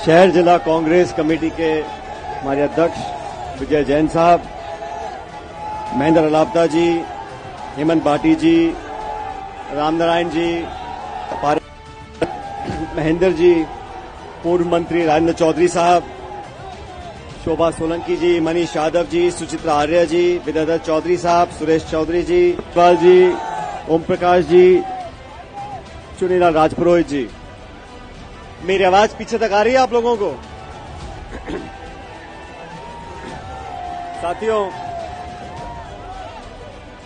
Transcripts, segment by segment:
शहर जिला कांग्रेस कमेटी के हमारे अध्यक्ष विजय जैन साहब, महेंद्र अलापता जी, हेमंत भाटी जी, रामनारायण जी, महेंद्र जी, पूर्व मंत्री राजेंद्र चौधरी साहब, शोभा सोलंकी जी, मनीष यादव जी, सुचित्रा आर्य जी, विद्याधर चौधरी साहब, सुरेश चौधरी जी, इकबाल जी, ओम प्रकाश जी, चुनीलाल राजपुरोहित जी। मेरी आवाज पीछे तक आ रही है आप लोगों को?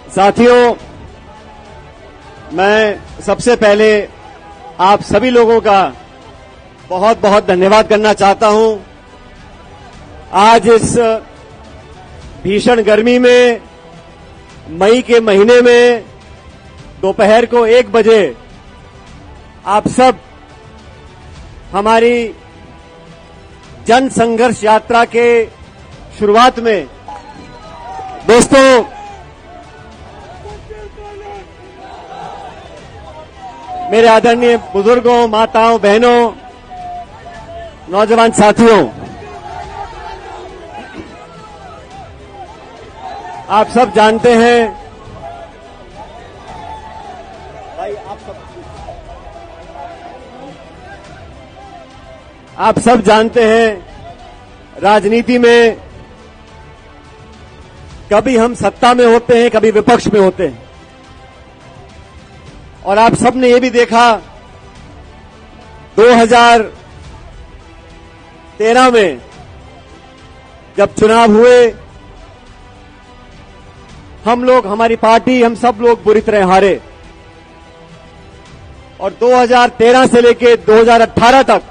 साथियों, मैं सबसे पहले आप सभी लोगों का बहुत बहुत धन्यवाद करना चाहता हूं। आज इस भीषण गर्मी में, मई के महीने में, दोपहर को 1 बजे आप सब हमारी जन संघर्ष यात्रा के शुरुआत में, दोस्तों, मेरे आदरणीय बुजुर्गों, माताओं, बहनों, नौजवान साथियों, आप सब जानते हैं, आप सब जानते हैं, राजनीति में कभी हम सत्ता में होते हैं, कभी विपक्ष में होते हैं। और आप सब ने ये भी देखा 2013 में जब चुनाव हुए, हम लोग, हमारी पार्टी, हम सब लोग बुरी तरह हारे। और 2013 से लेकर 2018 तक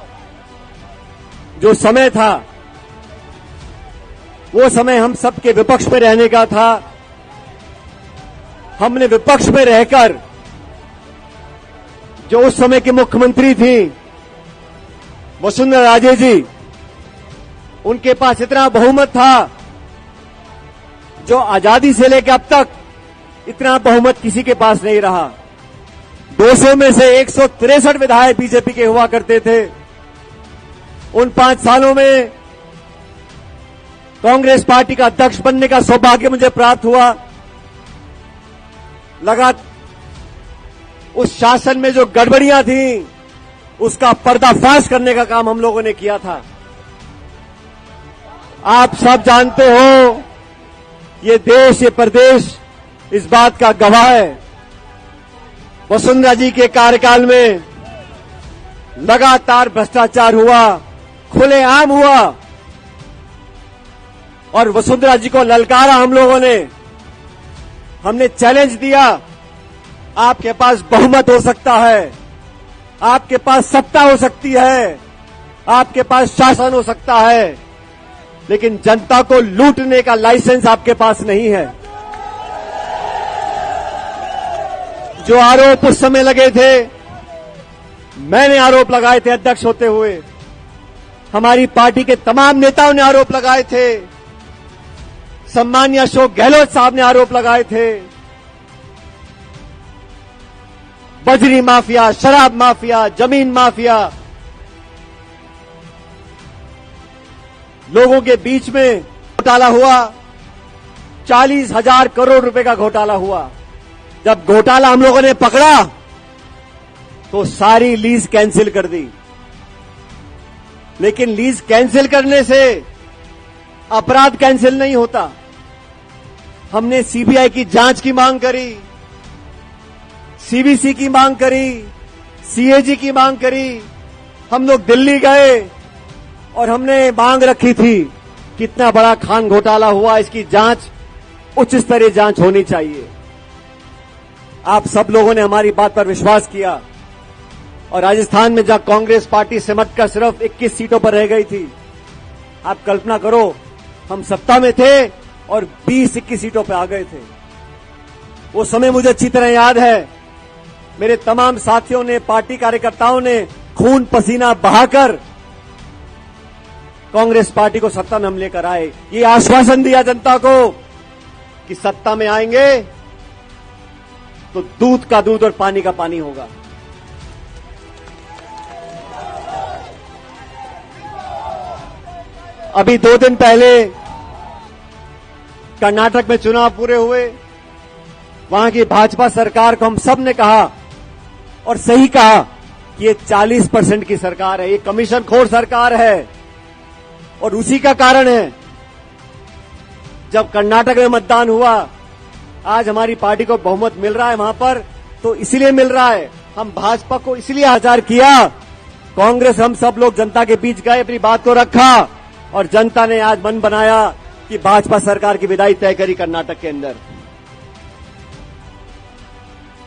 जो समय था, वो समय हम सबके विपक्ष में रहने का था। हमने विपक्ष में रहकर, जो उस समय की मुख्यमंत्री थी वसुंधरा राजे जी, उनके पास इतना बहुमत था जो आजादी से लेकर अब तक इतना बहुमत किसी के पास नहीं रहा। 200 में से 163 विधायक बीजेपी के हुआ करते थे। उन 5 सालों में कांग्रेस पार्टी का अध्यक्ष बनने का सौभाग्य मुझे प्राप्त हुआ। उस शासन में जो गड़बड़ियां थी, उसका पर्दाफाश करने का काम हम लोगों ने किया था। आप सब जानते हो, ये देश, ये प्रदेश इस बात का गवाह है। वसुंधरा जी के कार्यकाल में लगातार भ्रष्टाचार हुआ, खुलेआम हुआ, और वसुंधरा जी को ललकारा हम लोगों ने। हमने चैलेंज दिया, आपके पास बहुमत हो सकता है, आपके पास सत्ता हो सकती है, आपके पास शासन हो सकता है, लेकिन जनता को लूटने का लाइसेंस आपके पास नहीं है। जो आरोप उस समय लगे थे, मैंने आरोप लगाए थे अध्यक्ष होते हुए, हमारी पार्टी के तमाम नेताओं ने आरोप लगाए थे, सम्मानीय अशोक गहलोत साहब ने आरोप लगाए थे। बजरी माफिया, शराब माफिया, जमीन माफिया, लोगों के बीच में घोटाला हुआ। 40,000 करोड़ रुपए का घोटाला हुआ। जब घोटाला हम लोगों ने पकड़ा तो सारी लीज कैंसिल कर दी। लेकिन लीज कैंसिल करने से अपराध कैंसिल नहीं होता। हमने सीबीआई की जांच की मांग करी, सीबीसी की मांग करी, सीएजी की मांग करी। हम लोग दिल्ली गए और हमने मांग रखी थी, कितना बड़ा खान घोटाला हुआ, इसकी जांच, उच्च स्तरीय जांच होनी चाहिए। आप सब लोगों ने हमारी बात पर विश्वास किया। और राजस्थान में जहां कांग्रेस पार्टी सिमटकर सिर्फ 21 सीटों पर रह गई थी, आप कल्पना करो, हम सत्ता में थे और 20-21 सीटों पर आ गए थे। वो समय मुझे अच्छी तरह याद है। मेरे तमाम साथियों ने, पार्टी कार्यकर्ताओं ने खून पसीना बहाकर कांग्रेस पार्टी को सत्ता में हम लेकर आए। ये आश्वासन दिया जनता को कि सत्ता में आएंगे तो दूध का दूध और पानी का पानी होगा। अभी 2 दिन पहले कर्नाटक में चुनाव पूरे हुए। वहां की भाजपा सरकार को हम सब ने कहा और सही कहा कि ये 40% की सरकार है, ये कमीशन खोर सरकार है। और उसी का कारण है जब कर्नाटक में मतदान हुआ, आज हमारी पार्टी को बहुमत मिल रहा है वहां पर, तो इसलिए मिल रहा है, हम भाजपा को इसलिए आचार किया। कांग्रेस हम सब लोग जनता के बीच गए, अपनी बात को रखा और जनता ने आज मन बनाया कि भाजपा सरकार की विदाई तय करी कर्नाटक के अंदर।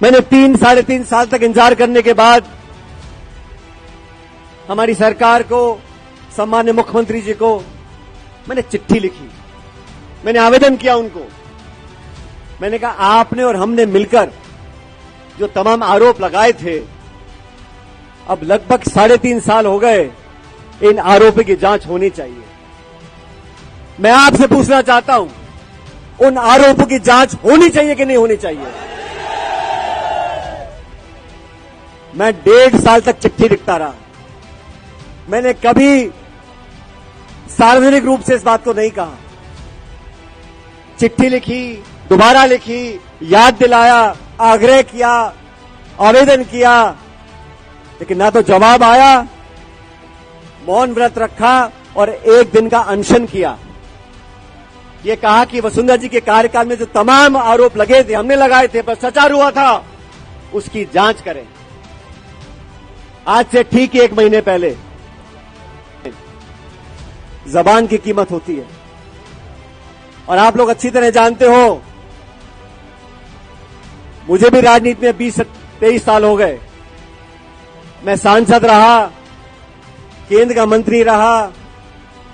मैंने 3 साढ़े 3 साल तक इंतजार करने के बाद हमारी सरकार को, सम्मान्य मुख्यमंत्री जी को मैंने चिट्ठी लिखी, मैंने आवेदन किया उनको। मैंने कहा आपने और हमने मिलकर जो तमाम आरोप लगाए थे, अब लगभग 3.5 साल हो गए, इन आरोपों की जांच होनी चाहिए। मैं आपसे पूछना चाहता हूं, उन आरोपों की जांच होनी चाहिए कि नहीं होनी चाहिए? मैं 1.5 साल तक चिट्ठी लिखता रहा। मैंने कभी सार्वजनिक रूप से इस बात को नहीं कहा। चिट्ठी लिखी, दोबारा लिखी, याद दिलाया, आग्रह किया, आवेदन किया, लेकिन ना तो जवाब आया। मौन व्रत रखा और 1 दिन का अनशन किया। ये कहा कि वसुंधरा जी के कार्यकाल में जो तमाम आरोप लगे थे, हमने लगाए थे, भ्रष्टाचार हुआ था, उसकी जांच करें। आज से ठीक 1 महीने पहले जबान की कीमत होती है और आप लोग अच्छी तरह जानते हो, मुझे भी राजनीति में 20-23 साल हो गए। मैं सांसद रहा, केंद्र का मंत्री रहा,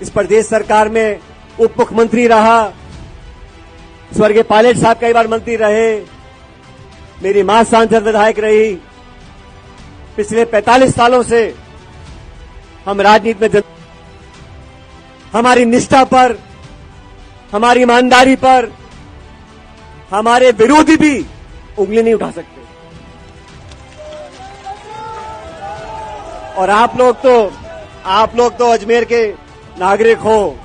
इस प्रदेश सरकार में उप मुख्यमंत्री रहा, स्वर्गीय पायलट साहब कई बार मंत्री रहे, मेरी मां सांसद विधायक रही। पिछले 45 सालों से हम राजनीति में हमारी निष्ठा पर, हमारी ईमानदारी पर हमारे विरोधी भी उंगली नहीं उठा सकते। और आप लोग तो अजमेर के नागरिक हो।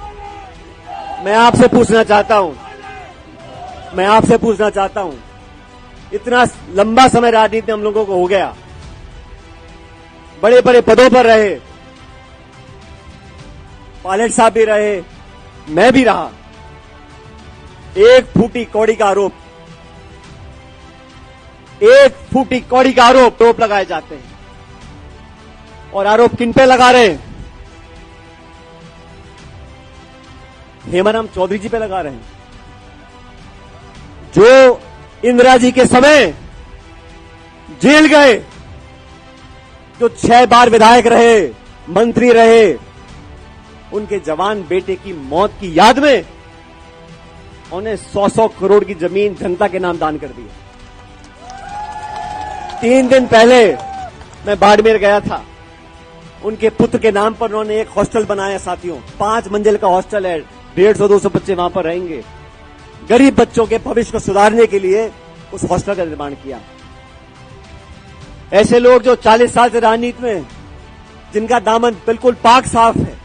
मैं आपसे पूछना चाहता हूं, इतना लंबा समय राजनीति में हम लोगों को हो गया, बड़े बड़े पदों पर रहे, पायलट साहब भी रहे, मैं भी रहा। 1 फूटी कौड़ी का आरोप, 1 फूटी कौड़ी का आरोप लगाए जाते हैं। और आरोप किन पे लगा रहे हैं? हेमाराम चौधरी जी पे लगा रहे हैं, जो इंदिरा जी के समय जेल गए, जो 6 बार विधायक रहे, मंत्री रहे। उनके जवान बेटे की मौत की याद में उन्हें 100-100 करोड़ की जमीन जनता के नाम दान कर दी। 3 दिन पहले मैं बाड़मेर गया था, उनके पुत्र के नाम पर उन्होंने एक हॉस्टल बनाया। साथियों, 5 मंजिल का हॉस्टल है, 150-200 बच्चे वहां पर रहेंगे। गरीब बच्चों के भविष्य को सुधारने के लिए उस हॉस्टल का निर्माण किया। ऐसे लोग जो 40 साल से राजनीति में, जिनका दामन बिल्कुल पाक साफ है,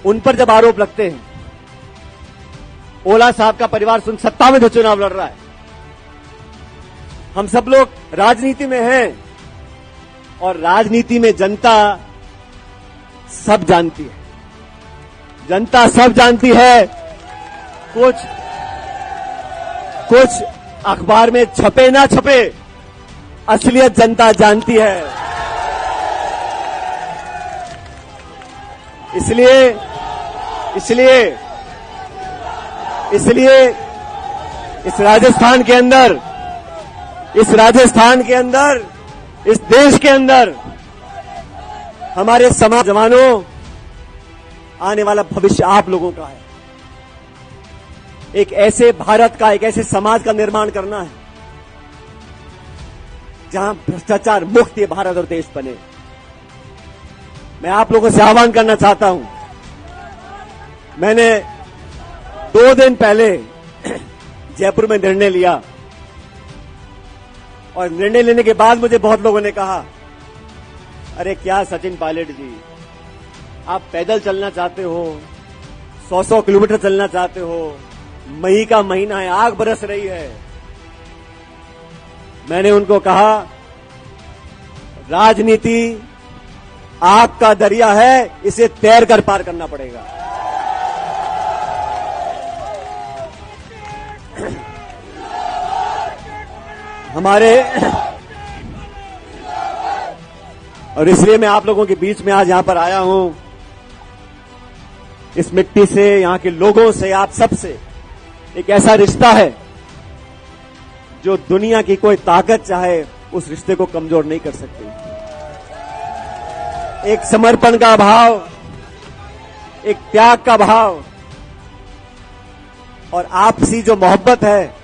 उन पर जब आरोप लगते हैं। ओला साहब का परिवार सत्ता में चुनाव लड़ रहा है। हम सब लोग राजनीति में हैं और राजनीति में जनता सब जानती है। जनता सब जानती है। कुछ अखबार में छपे ना छपे, असलियत जनता जानती है। इसलिए इस राजस्थान के अंदर, इस देश के अंदर हमारे समाज जवानों, आने वाला भविष्य आप लोगों का है। एक ऐसे भारत का, एक ऐसे समाज का निर्माण करना है जहां भ्रष्टाचार मुक्त ये भारत और देश बने। मैं आप लोगों से आह्वान करना चाहता हूं, मैंने 2 दिन पहले जयपुर में निर्णय लिया और निर्णय लेने के बाद मुझे बहुत लोगों ने कहा, अरे क्या सचिन पायलट जी, आप पैदल चलना चाहते हो, 100-100 किलोमीटर चलना चाहते हो, मई का महीना है, आग बरस रही है। मैंने उनको कहा, राजनीति आग का दरिया है, इसे तैर कर पार करना पड़ेगा। हमारे और इसलिए मैं आप लोगों के बीच में आज यहां पर आया हूं, इस मिट्टी से, यहां के लोगों से, आप सबसे एक ऐसा रिश्ता है जो दुनिया की कोई ताकत चाहे उस रिश्ते को कमजोर नहीं कर सकती। एक समर्पण का भाव, एक त्याग का भाव और आपसी जो मोहब्बत है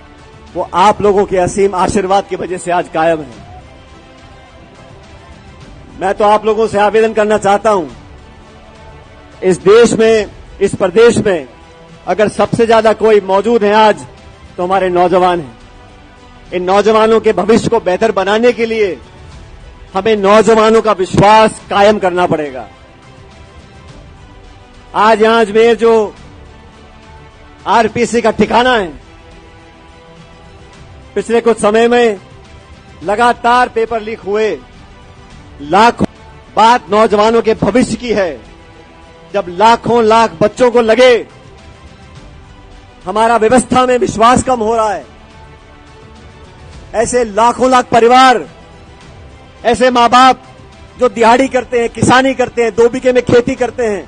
वो आप लोगों के असीम आशीर्वाद की वजह से आज कायम है। मैं तो आप लोगों से आवेदन करना चाहता हूं, इस देश में, इस प्रदेश में अगर सबसे ज्यादा कोई मौजूद है आज तो हमारे नौजवान हैं। इन नौजवानों के भविष्य को बेहतर बनाने के लिए हमें नौजवानों का विश्वास कायम करना पड़ेगा। आज यहां अजमेर जो आरपीसी का ठिकाना है, पिछले कुछ समय में लगातार पेपर लीक हुए, लाखों, बात नौजवानों के भविष्य की है। जब लाखों लाख बच्चों को लगे हमारा व्यवस्था में विश्वास कम हो रहा है, ऐसे लाखों लाख परिवार, ऐसे मां बाप जो दिहाड़ी करते हैं, किसानी करते हैं, 2 बीघे में खेती करते हैं,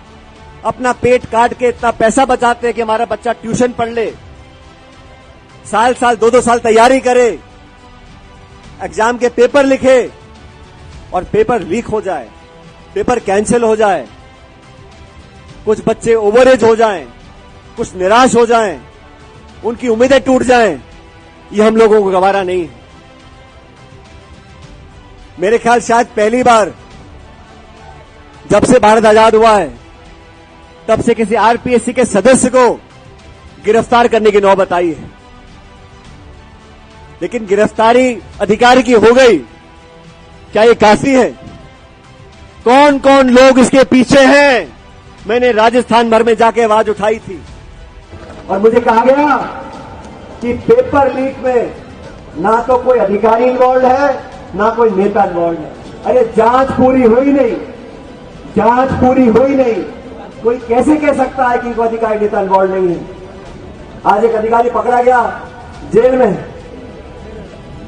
अपना पेट काट के इतना पैसा बचाते हैं कि हमारा बच्चा ट्यूशन पढ़ ले, साल 2-2 साल तैयारी करे, एग्जाम के पेपर लिखे और पेपर लीक हो जाए, पेपर कैंसिल हो जाए, कुछ बच्चे ओवरेज हो जाएं, कुछ निराश हो जाएं, उनकी उम्मीदें टूट जाएं, ये हम लोगों को गवारा नहीं है। मेरे ख्याल शायद पहली बार जब से भारत आजाद हुआ है तब से किसी आरपीएससी के सदस्य को गिरफ्तार करने की नौबत आई है। लेकिन गिरफ्तारी अधिकारी की हो गई, क्या ये काफी है? कौन कौन लोग इसके पीछे हैं? मैंने राजस्थान भर में जाके आवाज उठाई थी और मुझे कहा गया कि पेपर लीक में ना तो कोई अधिकारी इन्वॉल्व है, ना कोई नेता इन्वॉल्व है। अरे जांच पूरी हुई नहीं, जांच पूरी हुई नहीं, कोई कैसे कह सकता है कि कोई अधिकारी नेता इन्वॉल्व नहीं है? आज एक अधिकारी पकड़ा गया जेल में,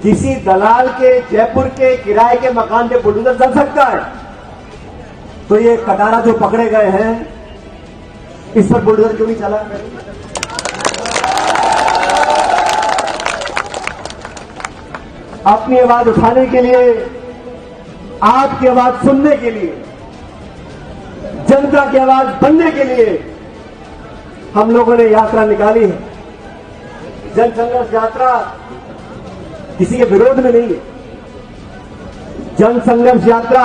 किसी दलाल के जयपुर के किराए के मकान पे बुलडोजर चल सकता है? तो ये कटारा जो पकड़े गए हैं, इस पर बुलडोजर क्यों नहीं चला? अपनी आवाज उठाने के लिए, आपकी आवाज सुनने के लिए, जनता की आवाज बनने के लिए हम लोगों ने यात्रा निकाली है। जन संघर्ष यात्रा किसी के विरोध में नहीं है। जन संघर्ष यात्रा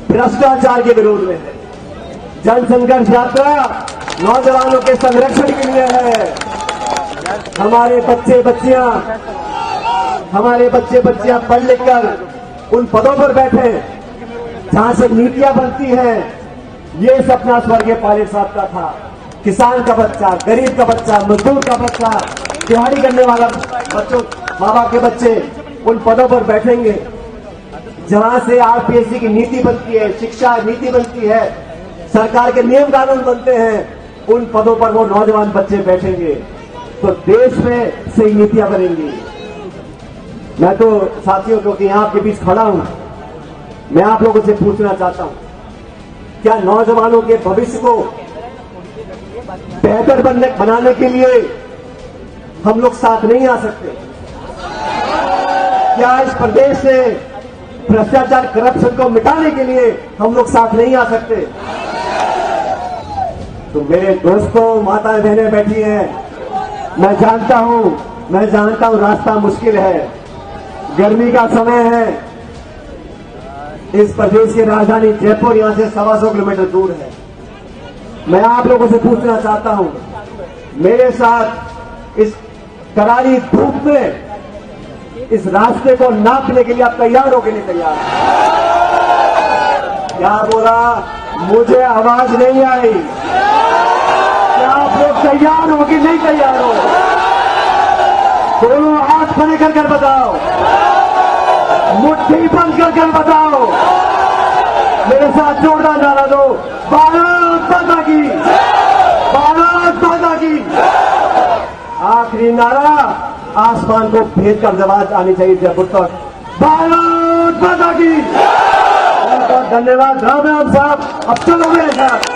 भ्रष्टाचार के विरोध में है। जन संघर्ष यात्रा नौजवानों के संरक्षण के लिए है। हमारे बच्चे बच्चियां पढ़ लिख कर उन पदों पर बैठे जहां से नीतियां बनती हैं। ये सपना स्वर्गीय पायलट साहब का था। किसान का बच्चा, गरीब का बच्चा, मजदूर का बच्चा, दिहाड़ी करने वाला बच्चों, माँ बाप के बच्चे उन पदों पर बैठेंगे जहां से आरपीएससी की नीति बनती है, शिक्षा नीति बनती है, सरकार के नियम कानून बनते हैं। उन पदों पर वो नौजवान बच्चे बैठेंगे तो देश में सही नीतियां बनेंगी। मैं तो साथियों, क्योंकि यहां आपके बीच खड़ा हूं, मैं आप लोगों से पूछना चाहता हूं, क्या नौजवानों के भविष्य को बेहतर बनाने के लिए हम लोग साथ नहीं आ सकते? क्या इस प्रदेश से भ्रष्टाचार, करप्शन को मिटाने के लिए हम लोग साथ नहीं आ सकते? तो मेरे दोस्तों, माताएं बहनें बैठी हैं, मैं जानता हूं रास्ता मुश्किल है, गर्मी का समय है। इस प्रदेश की राजधानी जयपुर यहां से 125 किलोमीटर दूर है। मैं आप लोगों से पूछना चाहता हूं, मेरे साथ इस करारी धूप में इस रास्ते को नापने के लिए आप तैयार हो कि नहीं तैयार? क्या बोला? मुझे आवाज नहीं आई। क्या आप लोग तैयार हो कि नहीं तैयार हो? दोनों हाथ खड़े कर बताओ, मुट्ठी बंद कर बताओ, मेरे साथ जोरदार नारा दो, भारत माता की, भारत माता की। आखिरी नारा आसमान को भेद कर आवाज आनी चाहिए जयपुर तक, भारत माता की। बहुत धन्यवाद राम राम साहब। अब चलो मेरे साथ।